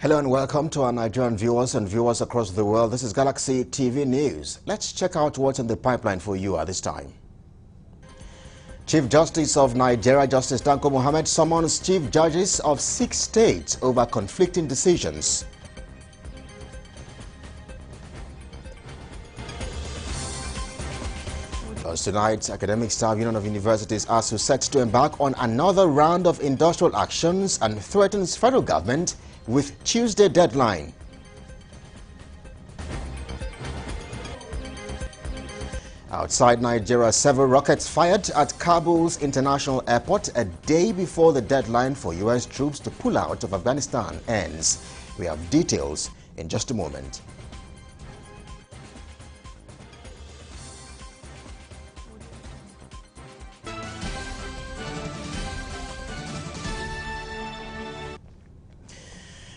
Hello and welcome to our Nigerian viewers and viewers across the world. This is Galaxy TV News. Let's check out what's in the pipeline for you at this time. Chief Justice of Nigeria, Justice Tanko Muhammad, summons chief judges of 6 states over conflicting decisions. Tonight, Academic Staff Union of Universities ASU set to embark on another round of industrial actions and threatens federal government with Tuesday deadline. Outside Nigeria, several rockets fired at Kabul's international airport a day before the deadline for U.S. troops to pull out of Afghanistan ends. We have details in just a moment.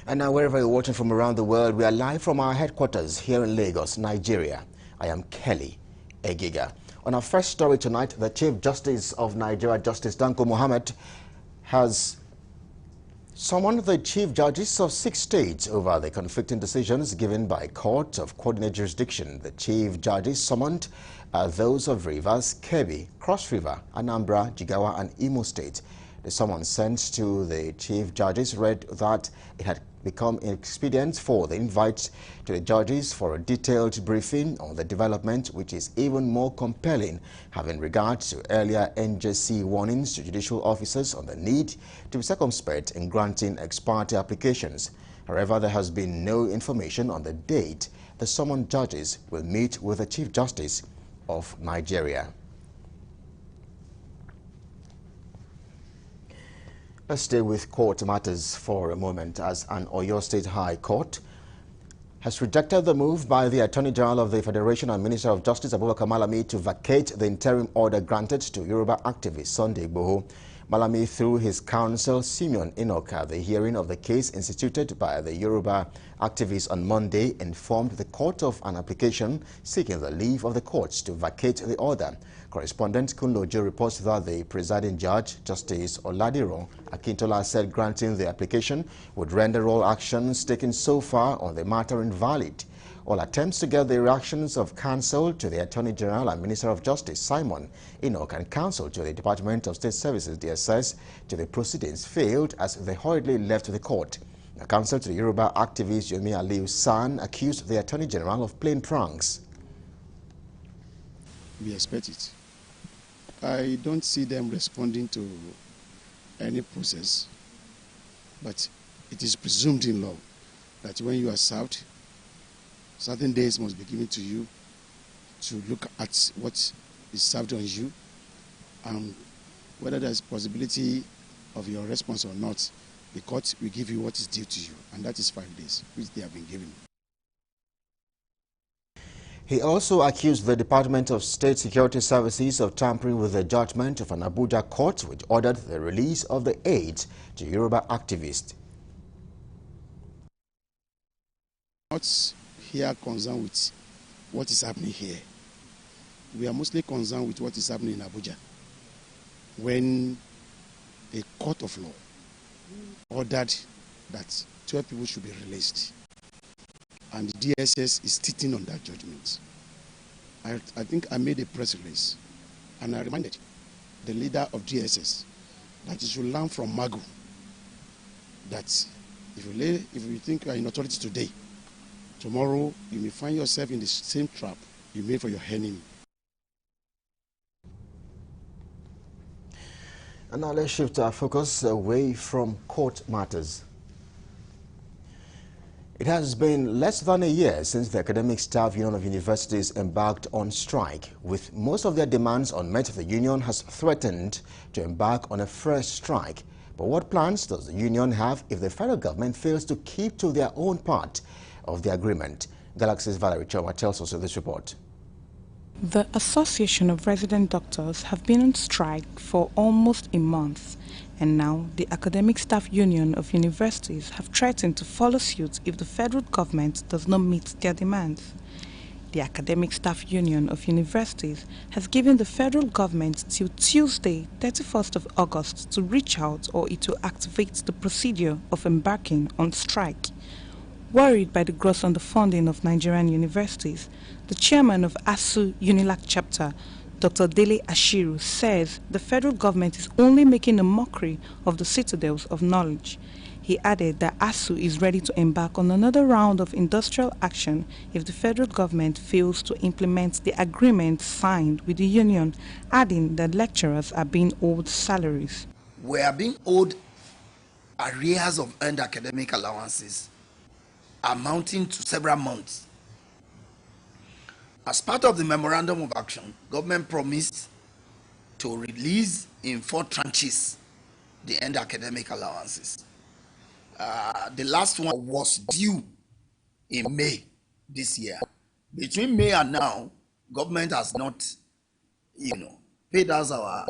And now, wherever you're watching from around the world, we are live from our headquarters here in Lagos, Nigeria. I am Kelly Egiga. On our first story tonight, the Chief Justice of Nigeria, Justice Tanko Muhammad, has summoned the chief judges of 6 states over the conflicting decisions given by courts of coordinate jurisdiction. The chief judges summoned are those of Rivers, Kebbi, Cross River, Anambra, Jigawa, and Imo State. The summons sent to the chief judges read that it had become expedient for the invite to the judges for a detailed briefing on the development, which is even more compelling having regard to earlier NJC warnings to judicial officers on the need to be circumspect in granting ex parte applications. However, there has been no information on the date the summoned judges will meet with the Chief Justice of Nigeria. Let's stay with court matters for a moment, as an Oyo State High Court has rejected the move by the Attorney General of the Federation and Minister of Justice Abubakar Malami to vacate the interim order granted to Yoruba activist Sunday Igboho. Malami, through his counsel Simeon Enoch, at the hearing of the case instituted by the Yoruba activist on Monday, informed the court of an application seeking the leave of the courts to vacate the order. Correspondent Kunlojo reports that the presiding judge, Justice Oladiro Akintola, said granting the application would render all actions taken so far on the matter invalid. All attempts to get the reactions of counsel to the Attorney General and Minister of Justice Simon Enoch and counsel to the Department of State Services DSS to the proceedings failed as they hurriedly left the court. The counsel to the Yoruba activist Yomi Aliu San accused the Attorney General of playing pranks. We expect it. I don't see them responding to any process, but it is presumed in law that when you are served, certain days must be given to you to look at what is served on you and whether there is possibility of your response or not. The court will give you what is due to you, and that is 5 days, which they have been given. He also accused the Department of State Security Services of tampering with the judgment of an Abuja court which ordered the release of the aid to Yoruba activists. Not here concerned with what is happening here. We are mostly concerned with what is happening in Abuja, when a court of law ordered that 12 people should be released, and the DSS is sitting on that judgment. I think I made a press release, and I reminded the leader of DSS that he should learn from Magu that if you think you are in authority today, tomorrow you may find yourself in the same trap you made for your enemy. And now let's shift our focus away from court matters. It has been less than a year since the Academic Staff Union of Universities embarked on strike. With most of their demands unmet, the union has threatened to embark on a fresh strike. But what plans does the union have if the federal government fails to keep to their own part of the agreement? Galaxy's Valerie Choma tells us in this report. The Association of Resident Doctors have been on strike for almost a month, and now the Academic Staff Union of Universities have threatened to follow suit if the federal government does not meet their demands. The Academic Staff Union of Universities has given the federal government till Tuesday, 31st of August to reach out or it will activate the procedure of embarking on strike. Worried by the gross underfunding of Nigerian universities, the chairman of ASUU UNILAG chapter, Dr. Dele Ashiru, says the federal government is only making a mockery of the citadels of knowledge. He added that ASUU is ready to embark on another round of industrial action if the federal government fails to implement the agreement signed with the union, adding that lecturers are being owed salaries. We are being owed arrears of earned academic allowances amounting to several months. As part of the memorandum of action, government promised to release in 4 tranches the earned academic allowances. The last one was due in May this year. Between May and now, government has not, paid us our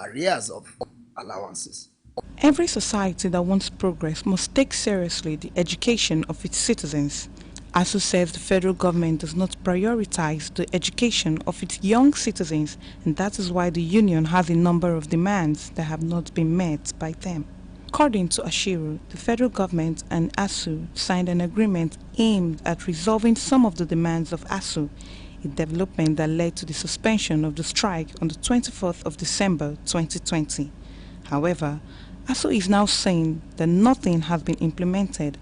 arrears of allowances. Every society that wants progress must take seriously the education of its citizens. ASUU says the federal government does not prioritize the education of its young citizens, and that is why the union has a number of demands that have not been met by them. According to Ashiru, the federal government and ASUU signed an agreement aimed at resolving some of the demands of ASUU, a development that led to the suspension of the strike on the 24th of December 2020. However, ASUU is now saying that nothing has been implemented,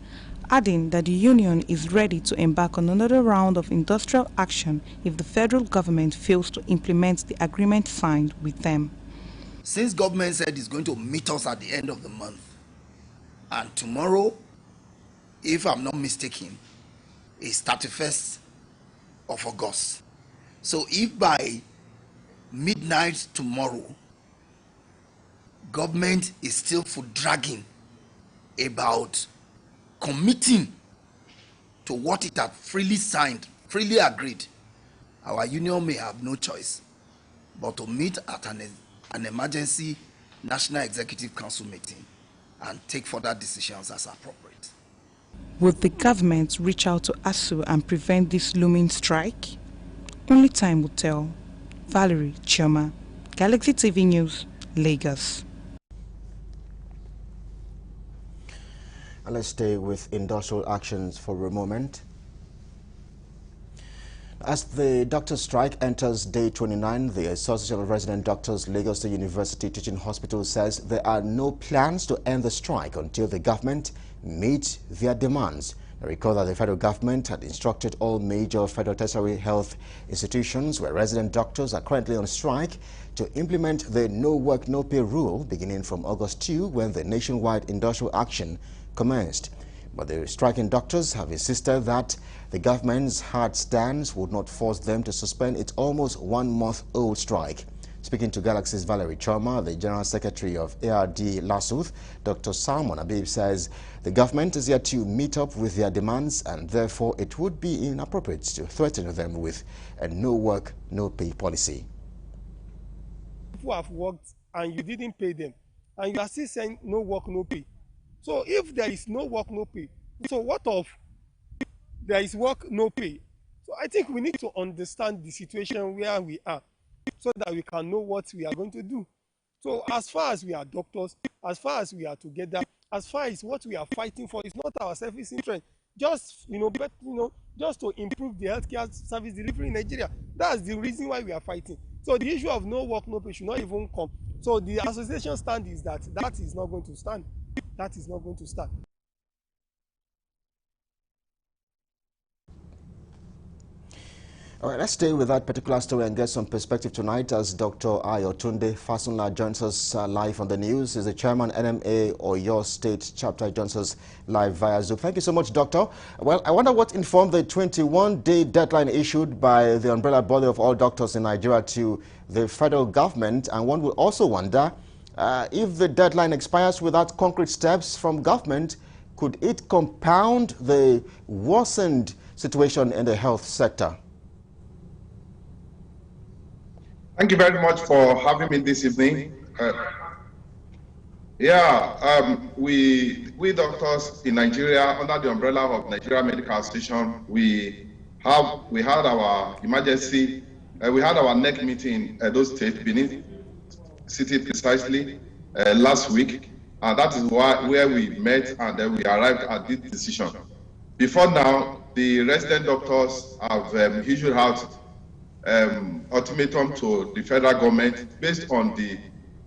adding that the union is ready to embark on another round of industrial action if the federal government fails to implement the agreement signed with them. Since government said it's going to meet us at the end of the month, and tomorrow, if I'm not mistaken, is 31st of August. So if by midnight tomorrow, government is still for dragging about committing to what it had freely signed, freely agreed, our union may have no choice but to meet at an emergency National Executive Council meeting and take further decisions as appropriate. Would the government reach out to ASUU and prevent this looming strike? Only time will tell. Valerie Chioma, Galaxy TV News, Lagos. And let's stay with industrial actions for a moment. As the doctor strike enters day 29, the Association of Resident Doctors, Lagos State University Teaching Hospital says there are no plans to end the strike until the government meets their demands. I recall that the federal government had instructed all major federal tertiary health institutions where resident doctors are currently on strike to implement the no work, no pay rule beginning from August 2 when the nationwide industrial action commenced. But the striking doctors have insisted that the government's hard stance would not force them to suspend its almost 1-month-old strike. Speaking to Galaxy's Valerie Chioma, the General Secretary of ARD LASUTH, Dr. Salmon Abib says the government is yet to meet up with their demands and therefore it would be inappropriate to threaten them with a no work, no pay policy. People have worked and you didn't pay them and you are still saying no work, no pay. So if there is no work, no pay, so what of there is work, no pay? So I think we need to understand the situation where we are so that we can know what we are going to do. So as far as we are doctors, as far as we are together, as far as what we are fighting for is not our selfish interest, just just to improve the healthcare service delivery in Nigeria. That's the reason why we are fighting. So the issue of no work, no pay should not even come. So the association stand is that is not going to stand. That is not going to stand. All right, let's stay with that particular story and get some perspective tonight as Dr. Ayotunde Fasunla joins us live on the news. He's the chairman, NMA Oyo State Chapter, joins us live via Zoom. Thank you so much, Doctor. Well, I wonder what informed the 21-day deadline issued by the umbrella body of all doctors in Nigeria to the federal government, and one would also wonder if the deadline expires without concrete steps from government, could it compound the worsened situation in the health sector? Thank you very much for having me this evening. We doctors in Nigeria, under the umbrella of Nigeria Medical Association, we had our emergency, we had our NEC meeting in Edo State, Benin City precisely, last week, and that is where we met, and then we arrived at this decision. Before now, the resident doctors have issued out ultimatum to the federal government based on the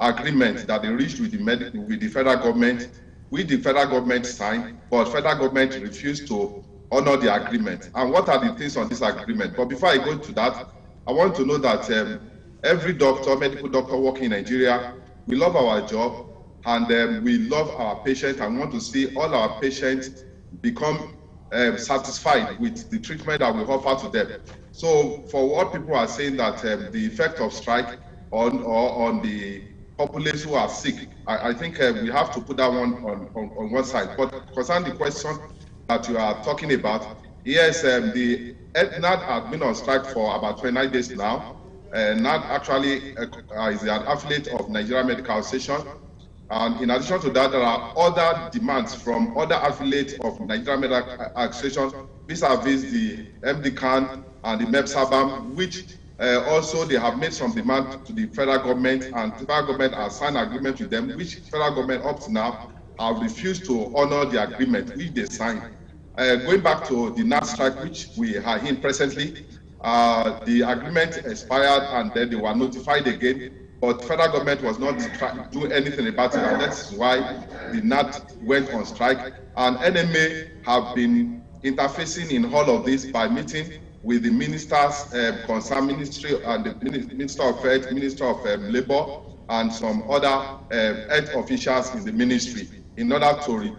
agreement that they reached with the federal government, which the federal government signed, but federal government refused to honor the agreement. And what are the things on this agreement? But before I go to that, I want to know that every doctor, medical doctor working in Nigeria, we love our job, and we love our patients and want to see all our patients become satisfied with the treatment that we offer to them. So for what people are saying that the effect of strike on the populace who are sick, I think we have to put that one on one side. But concerning the question that you are talking about, yes, the NAD has been on strike for about 29 days now. NAD actually is an affiliate of Nigeria Medical Association. And in addition to that, there are other demands from other affiliates of Nigeria Medical Association, vis-a-vis the MDCAN and the MEPSABAM, which also they have made some demand to the federal government, and the federal government has signed an agreement with them, which federal government up to now have refused to honor the agreement which they signed. Going back to the NAD strike, which we are in presently, the agreement expired and then they were notified again, but federal government was not doing anything about it, and that's why the NAD went on strike. And NMA have been interfacing in all of this by meeting with the ministers, concerned ministry, and the Minister of Health, Minister of Labor, and some other health officials in the ministry, in order to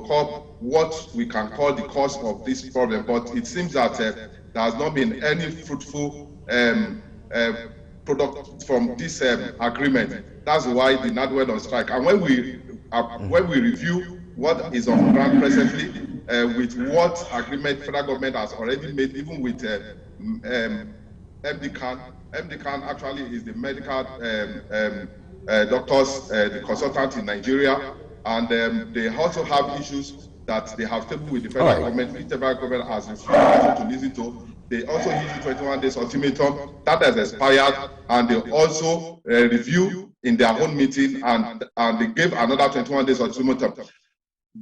curb what we can call the cause of this problem. But it seems that there has not been any fruitful product from this agreement. That's why the NAD went on strike. And when we review what is on ground presently, with what agreement federal government has already made, even with MDCAN. MDCAN actually is the medical doctors, the consultant in Nigeria, and they also have issues that they have tabled with the federal government, which the federal government has refused to listen to. They also issued 21 days ultimatum that has expired, and they also review in their own meeting, and they gave another 21 days ultimatum.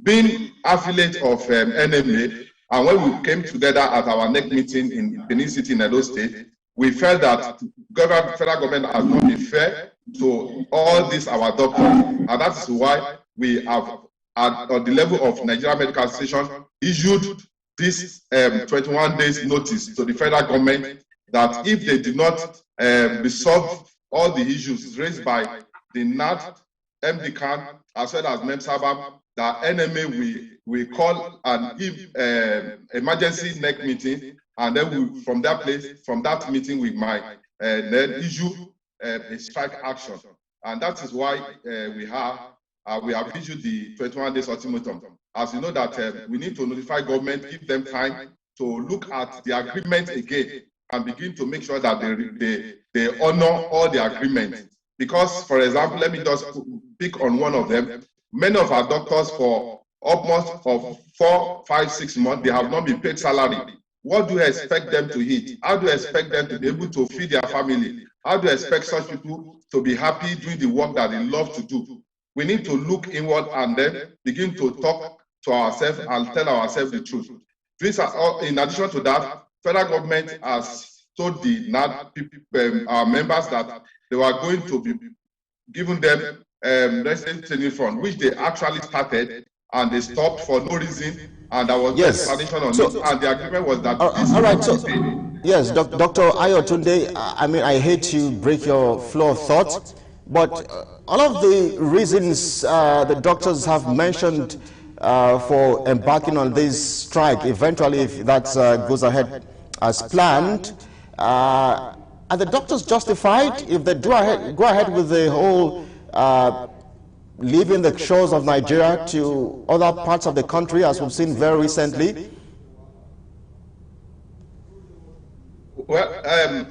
Being affiliate of NMA, and when we came together at our NEC meeting in Benin City in Edo State, we felt that federal government has not been fair to all these our doctors, and that is why we have, at the level of Nigeria Medical Association, issued this 21 days notice to the federal government that if they do not resolve all the issues raised by the NAD, MDCAN, as well as MEPSABAM, that NMA we call and give emergency NEC meeting, and then from that meeting we might then issue a strike action, and that is why we have issued the 21 days ultimatum. As you know that we need to notify government, give them time to look at the agreement again and begin to make sure that they honor all the agreement. Because, for example, let me just pick on one of them. Many of our doctors for almost 4, 5, 6 months, they have not been paid salary. What do you expect them to eat? How do you expect them to be able to feed their family? How do you expect such people to be happy doing the work that they love to do? We need to look inward and then begin to talk to ourselves and tell ourselves the truth. These are all, in addition to that, federal government has told the NAD our members that they were going to be giving them resident training fund, which they actually started and they stopped for no reason, and there was no explanation on it, and the agreement was that all right, so yes, Dr. Ayotunde, I mean, I hate to break your flow of thought, but all of the reasons the doctors have mentioned for embarking on this strike, eventually if that goes ahead as planned, are the doctors justified if they go ahead with the whole leaving the shores of Nigeria to other parts of the country, as we've seen very recently? Well,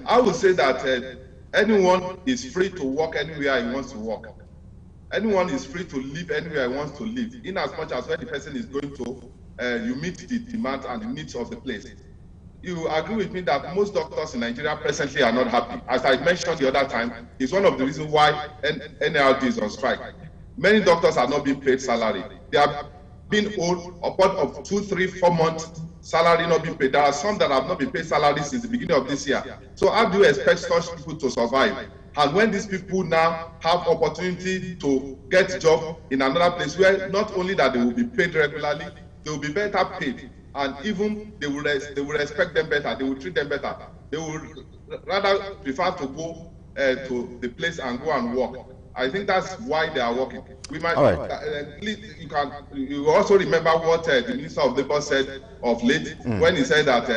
I would say that anyone is free to work anywhere he wants to work. Anyone is free to live anywhere he wants to live, in as much as when the person is going to, you meet the demands and the needs of the place. you agree with me that most doctors in Nigeria presently are not happy. As I mentioned the other time, it's one of the reasons why NLD is on strike. Many doctors are not being paid salary. They are being owed upward of 2, 3, 4 months salary not being paid. There are some that have not been paid salary since the beginning of this year. So how do you expect such people to survive? And when these people now have opportunity to get a job in another place where not only that they will be paid regularly, they will be better paid, and even they will respect them better, they will treat them better. They will rather prefer to go to the place and go and work. I think that's why they are working. We might. All right. You also remember what the Minister of Labour said of late when he said that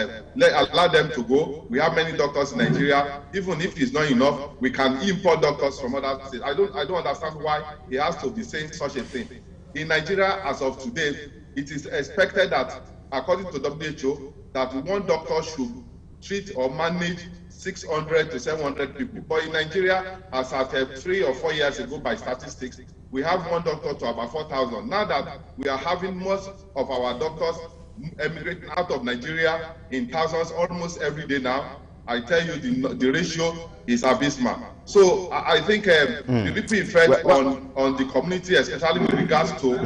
allow them to go. We have many doctors in Nigeria. Even if it's not enough, we can import doctors from other states. I don't understand why he has to be saying such a thing. In Nigeria, as of today, it is expected that, according to WHO, that one doctor should treat or manage 600 to 700 people. But in Nigeria, as at 3 or 4 years ago by statistics, we have one doctor to about 4,000. Now that we are having most of our doctors emigrating out of Nigeria in thousands almost every day now, I tell you the ratio is abysmal. So I think the ripple effect on the community, especially with regards to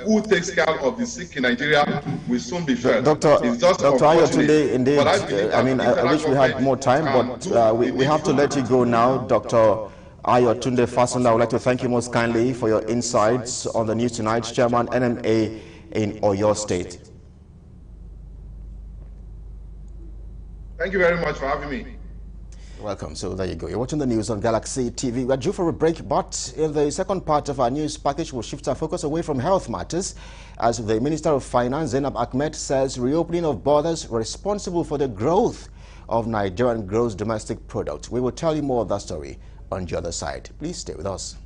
who takes care of the sick in Nigeria, will soon be felt. Dr. Ayotunde, indeed, I wish we had more time, but we have to let you go now. Dr. Ayotunde Fasunda, I would like to thank you most kindly for your insights on the news tonight. Chairman, NMA in Oyo State. Thank you very much for having me. Welcome. So there you go. You're watching the news on Galaxy TV. We're due for a break, but in the second part of our news package, we'll shift our focus away from health matters, as the Minister of Finance, Zainab Ahmed, says reopening of borders responsible for the growth of Nigerian gross domestic product. We will tell you more of that story on the other side. Please stay with us.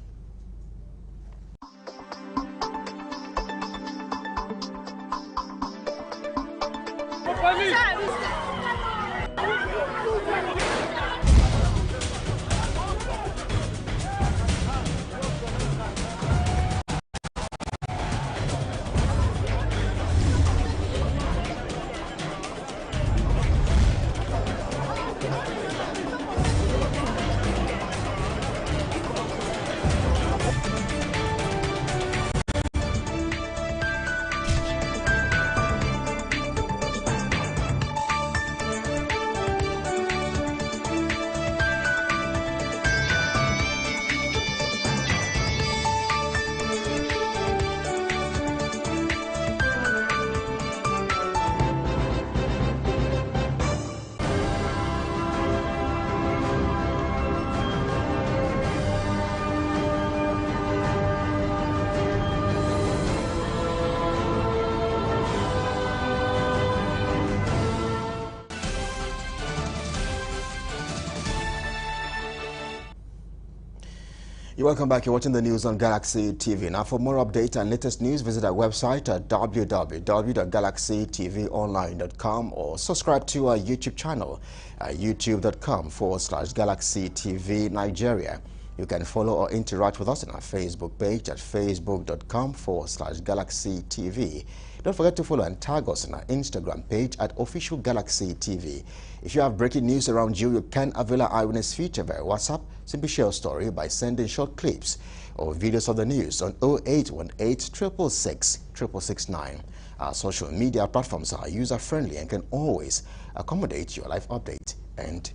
You're welcome back. You're watching the news on Galaxy TV. Now, for more updates and latest news, visit our website at www.galaxytvonline.com or subscribe to our YouTube channel at youtube.com/Galaxy TV Nigeria. You can follow or interact with us on our Facebook page at facebook.com/Galaxy TV. Don't forget to follow and tag us on our Instagram page at Official Galaxy TV. If you have breaking news around you, you can avail our eyewitness feature via WhatsApp. Simply share a story by sending short clips or videos of the news on 0818 666 669. Our social media platforms are user-friendly and can always accommodate your live update and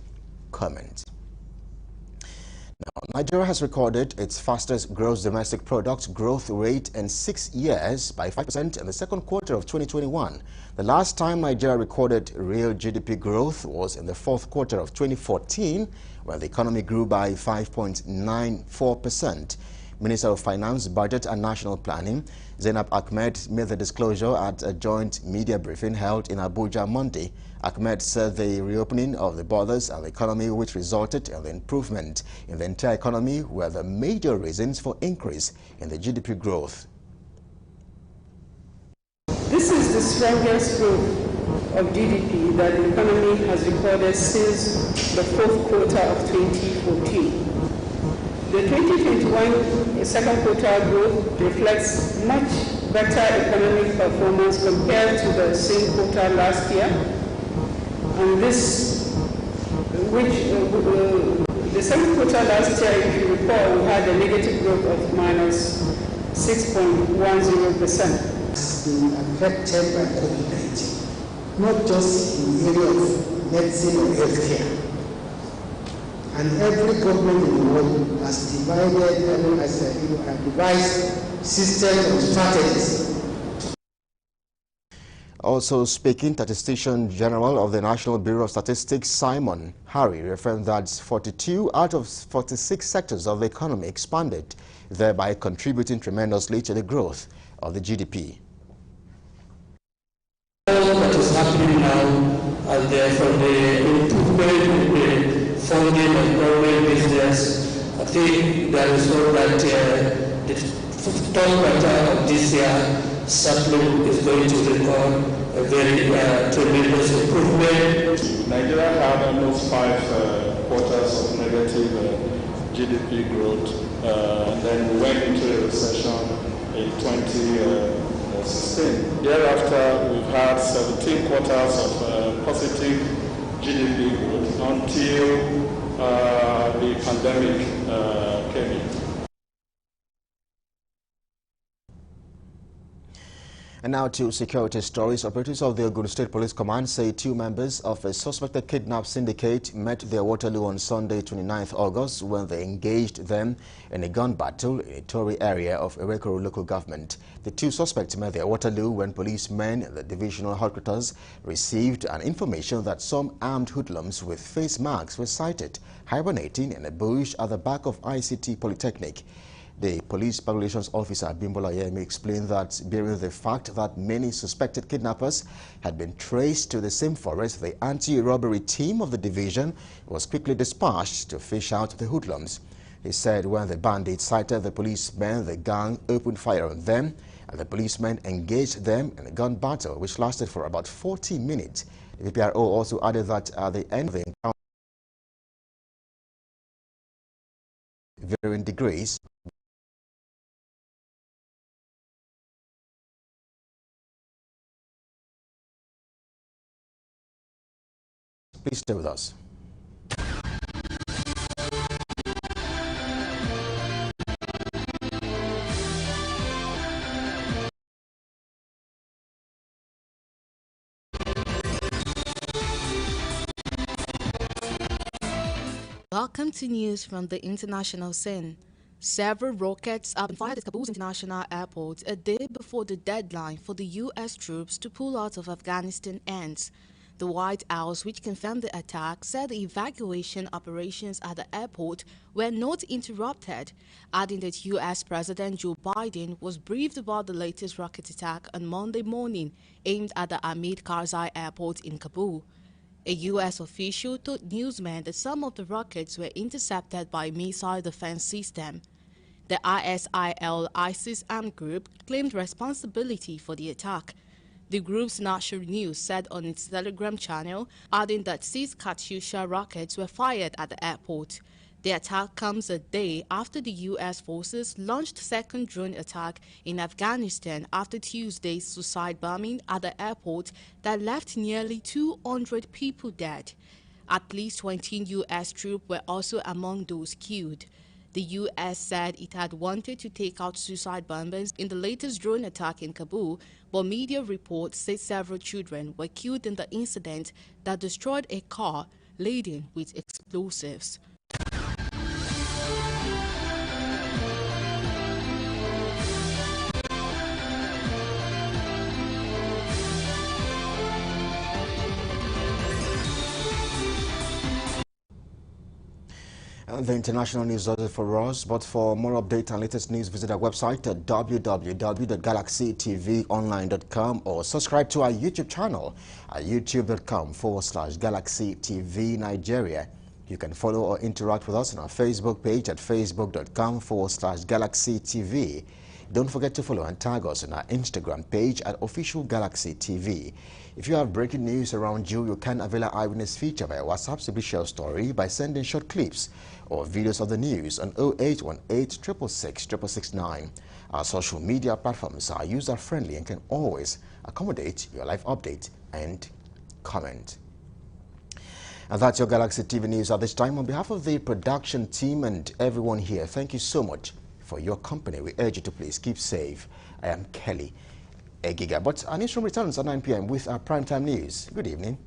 comment. Now, Nigeria has recorded its fastest gross domestic product growth rate in 6 years by 5% in the second quarter of 2021. The last time Nigeria recorded real GDP growth was in the fourth quarter of 2014, when the economy grew by 5.94%. Minister of Finance, Budget and National Planning, Zainab Ahmed, made the disclosure at a joint media briefing held in Abuja Monday. Ahmed said the reopening of the borders and the economy, which resulted in the improvement in the entire economy, were the major reasons for increase in the GDP growth. This is the strongest growth of GDP that the economy has recorded since the fourth quarter of 2014. The 2021 second quarter growth reflects much better economic performance compared to the same quarter last year. And this, the second quarter last year, if you recall, we had a negative growth of minus 6.10%. Has been affected by COVID-19, not just in the area of medicine or healthcare. And every government in the world has devised systems and strategies. Also speaking, Statistician General of the National Bureau of Statistics, Simon Harry, referred that 42 out of 46 sectors of the economy expanded, thereby contributing tremendously to the growth of the GDP. All that is happening now, and from the improvement in the funding of government business, I think there is hope that the third quarter of this year certainly is going to record a very tremendous improvement. Nigeria had almost 5 quarters of negative GDP growth. Then we went into a recession in 2016. Thereafter, we've had 17 quarters of positive GDP growth until the pandemic came in. And now to security stories. Operatives of the Ogun State Police Command say 2 members of a suspected kidnap syndicate met their Waterloo on Sunday, 29th August, when they engaged them in a gun battle in a Tory area of Irekoro local government. The 2 suspects met their Waterloo when policemen at the divisional headquarters received an information that some armed hoodlums with face masks were sighted hibernating in a bush at the back of ICT Polytechnic. The police public relations officer, Bimbola Yemi, explained that bearing the fact that many suspected kidnappers had been traced to the same forest, the anti-robbery team of the division was quickly dispatched to fish out the hoodlums. He said when the bandits sighted the policemen, the gang opened fire on them, and the policemen engaged them in a gun battle, which lasted for about 40 minutes. The PPRO also added that at the end of the encounter, varying degrees. Please stay with us. Welcome to news from the international scene. Several rockets have been fired at Kabul International Airport a day before the deadline for the U.S. troops to pull out of Afghanistan ends. The White House, which confirmed the attack, said the evacuation operations at the airport were not interrupted, adding that U.S. President Joe Biden was briefed about the latest rocket attack on Monday morning aimed at the Hamid Karzai Airport in Kabul. A U.S. official told newsmen that some of the rockets were intercepted by a missile defense system. The ISIL-ISIS armed group claimed responsibility for the attack. The group's Nashr News said on its Telegram channel, adding that 6 Katyusha rockets were fired at the airport. The attack comes a day after the U.S. forces launched second drone attack in Afghanistan after Tuesday's suicide bombing at the airport that left nearly 200 people dead. At least 20 U.S. troops were also among those killed. The U.S. said it had wanted to take out suicide bombers in the latest drone attack in Kabul, but media reports say several children were killed in the incident that destroyed a car laden with explosives. The international news does it for us, but for more updates and latest news, visit our website at www.galaxytvonline.com or subscribe to our YouTube channel at youtube.com/GalaxyTV Nigeria. You can follow or interact with us on our Facebook page at facebook.com/GalaxyTV. Don't forget to follow and tag us on our Instagram page at Official Galaxy TV. If you have breaking news around you, you can avail our eyewitness feature via WhatsApp. Simply share a story by sending short clips or videos of the news on 0818 666 669. Our social media platforms are user-friendly and can always accommodate your live update and comment. And that's your Galaxy TV News at this time. On behalf of the production team and everyone here, thank you so much for your company. We urge you to please keep safe. I am Kelly Egiga. But our newsroom returns at 9 p.m. with our primetime news. Good evening.